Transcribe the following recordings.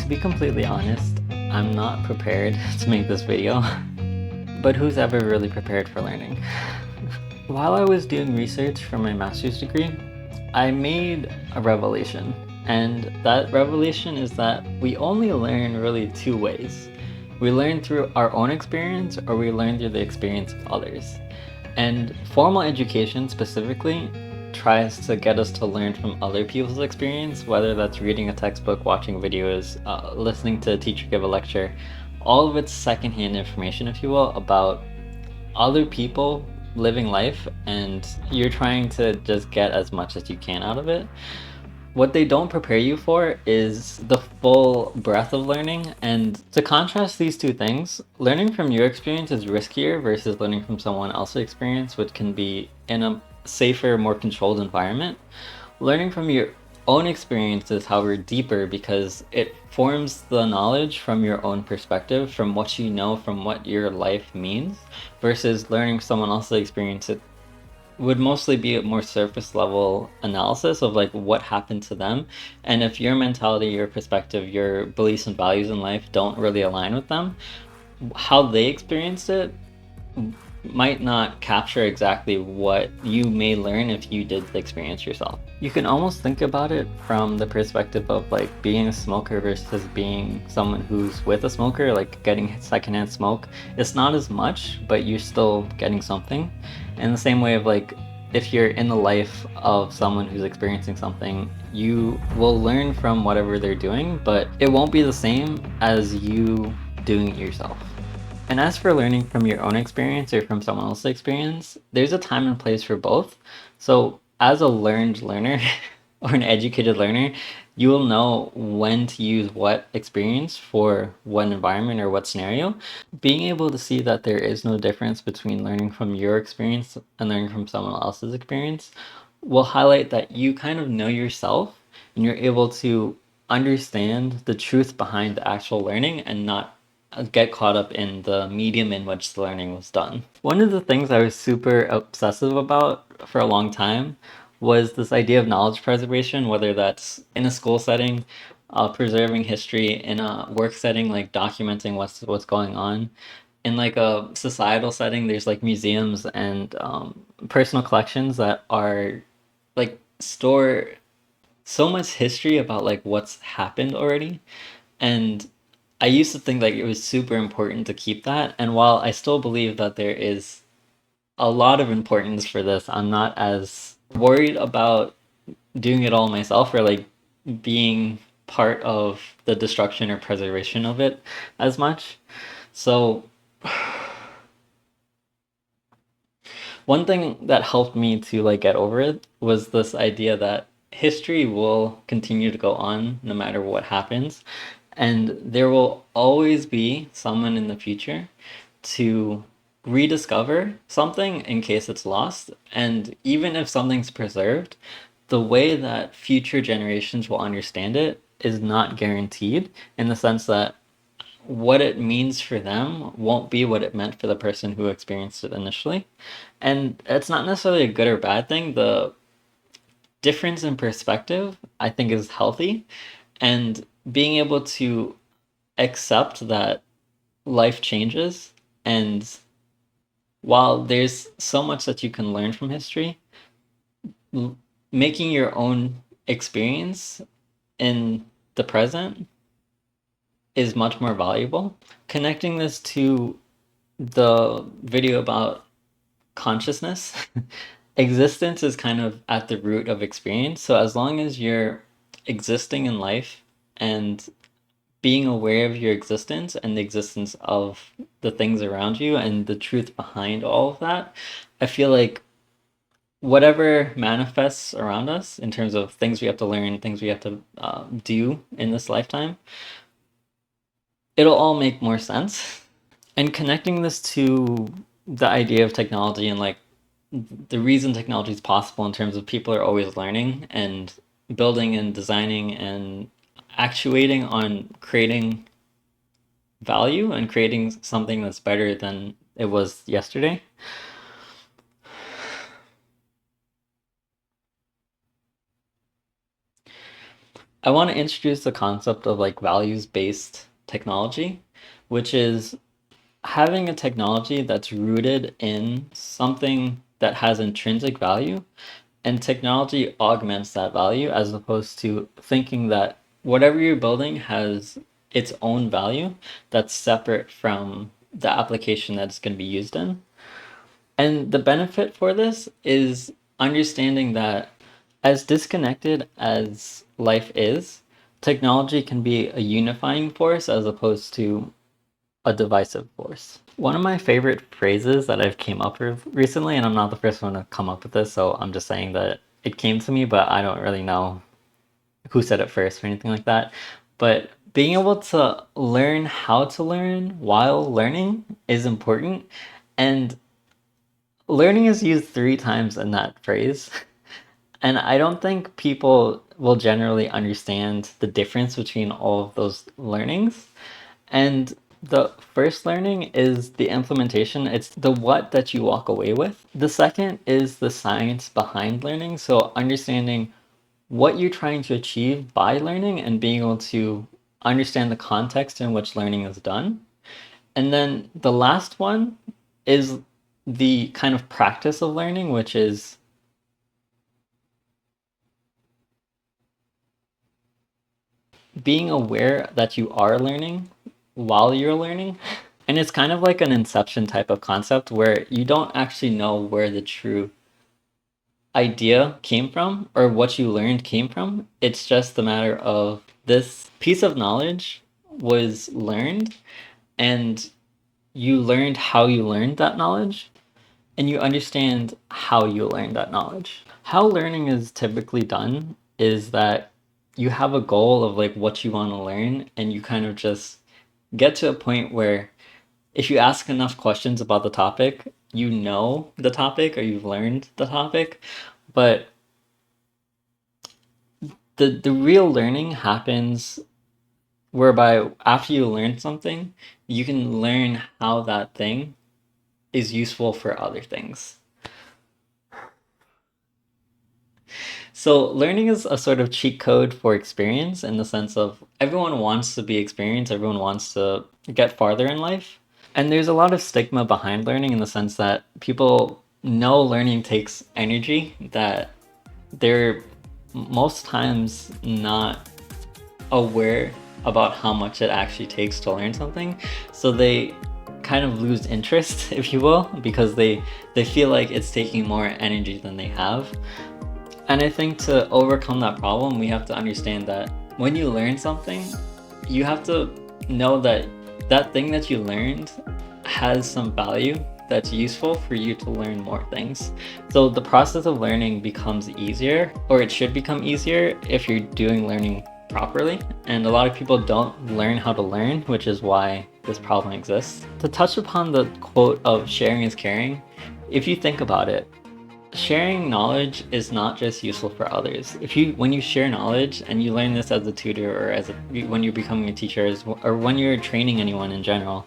To be completely honest, I'm not prepared to make this video, but who's ever really prepared for learning? While I was doing research for my master's degree, I made a revelation, and that revelation is that we only learn really two ways. We learn through our own experience, or we learn through the experience of others. And formal education specifically tries to get us to learn from other people's experience, whether that's reading a textbook, watching videos, listening to a teacher give a lecture. All of it's secondhand information, if you will, about other people living life, and you're trying to just get as much as you can out of it. What they don't prepare you for is the full breadth of learning. And to contrast these two things, learning from your experience is riskier versus learning from someone else's experience, which can be in a safer, more controlled environment. Learning from your own experience is, however, deeper because it forms the knowledge from your own perspective, from what you know, from what your life means, versus learning someone else's experience. It would mostly be a more surface level analysis of like what happened to them, and if your mentality, your perspective, your beliefs and values in life don't really align with them, how they experienced it might not capture exactly what you may learn if you did the experience yourself. You can almost think about it from the perspective of like being a smoker versus being someone who's with a smoker, like getting secondhand smoke. It's not as much, but you're still getting something. In the same way of like, if you're in the life of someone who's experiencing something, you will learn from whatever they're doing, but it won't be the same as you doing it yourself. And as for learning from your own experience or from someone else's experience, there's a time and place for both. So, as a learned learner or an educated learner, you will know when to use what experience for what environment or what scenario. Being able to see that there is no difference between learning from your experience and learning from someone else's experience will highlight that you kind of know yourself and you're able to understand the truth behind the actual learning and not get caught up in the medium in which the learning was done. One of the things I was super obsessive about for a long time was this idea of knowledge preservation, whether that's in a school setting, preserving history, in a work setting, like documenting what's going on. In like a societal setting, there's like museums and personal collections that are like store so much history about like what's happened already. And I used to think like it was super important to keep that. And while I still believe that there is a lot of importance for this, I'm not as worried about doing it all myself or like being part of the destruction or preservation of it as much. So one thing that helped me to like get over it was this idea that history will continue to go on no matter what happens, and there will always be someone in the future to rediscover something in case it's lost. And even if something's preserved, the way that future generations will understand it is not guaranteed, in the sense that what it means for them won't be what it meant for the person who experienced it initially. And it's not necessarily a good or bad thing. The difference in perspective, I think, is healthy. And being able to accept that life changes, and while there's so much that you can learn from history, making your own experience in the present is much more valuable. Connecting this to the video about consciousness, existence is kind of at the root of experience. So as long as you're existing in life and being aware of your existence and the existence of the things around you and the truth behind all of that, I feel like whatever manifests around us in terms of things we have to learn, things we have to do in this lifetime, it'll all make more sense. And connecting this to the idea of technology and like the reason technology is possible in terms of people are always learning and building and designing and actuating on creating value and creating something that's better than it was yesterday. I want to introduce the concept of like values-based technology, which is having a technology that's rooted in something that has intrinsic value, and technology augments that value as opposed to thinking that whatever you're building has its own value that's separate from the application that it's going to be used in. And the benefit for this is understanding that as disconnected as life is, technology can be a unifying force as opposed to a divisive force. One of my favorite phrases that I've came up with recently, and I'm not the first one to come up with this, so I'm just saying that it came to me, but I don't really know who said it first or anything like that. But being able to learn how to learn while learning is important. And learning is used 3 times in that phrase. And I don't think people will generally understand the difference between all of those learnings. And the first learning is the implementation. It's the what that you walk away with. The second is the science behind learning. So understanding what you're trying to achieve by learning and being able to understand the context in which learning is done. And then the last one is the kind of practice of learning, which is being aware that you are learning while you're learning. And it's kind of like an inception type of concept where you don't actually know where the true idea came from or what you learned came from. It's just a matter of this piece of knowledge was learned and you learned how you learned that knowledge and you understand how you learned that knowledge. How learning is typically done is that you have a goal of like what you want to learn and you kind of just get to a point where if you ask enough questions about the topic, you know the topic or you've learned the topic. But the real learning happens whereby after you learn something, you can learn how that thing is useful for other things. So learning is a sort of cheat code for experience in the sense of everyone wants to be experienced, everyone wants to get farther in life. And there's a lot of stigma behind learning in the sense that people know learning takes energy, that they're most times not aware about how much it actually takes to learn something. So they kind of lose interest, if you will, because they feel like it's taking more energy than they have. And I think to overcome that problem, we have to understand that when you learn something, you have to know that that thing that you learned has some value that's useful for you to learn more things. So the process of learning becomes easier, or it should become easier if you're doing learning properly. And a lot of people don't learn how to learn, which is why this problem exists. To touch upon the quote of sharing is caring, if you think about it, sharing knowledge is not just useful for others. When you share knowledge, and you learn this as a tutor or when you're becoming a teacher or when you're training anyone in general,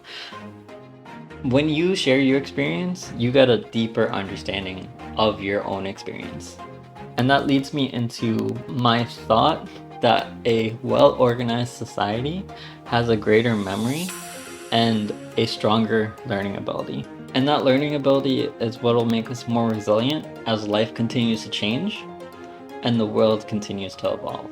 when you share your experience, you get a deeper understanding of your own experience. And that leads me into my thought that a well-organized society has a greater memory and a stronger learning ability. And that learning ability is what will make us more resilient as life continues to change and the world continues to evolve.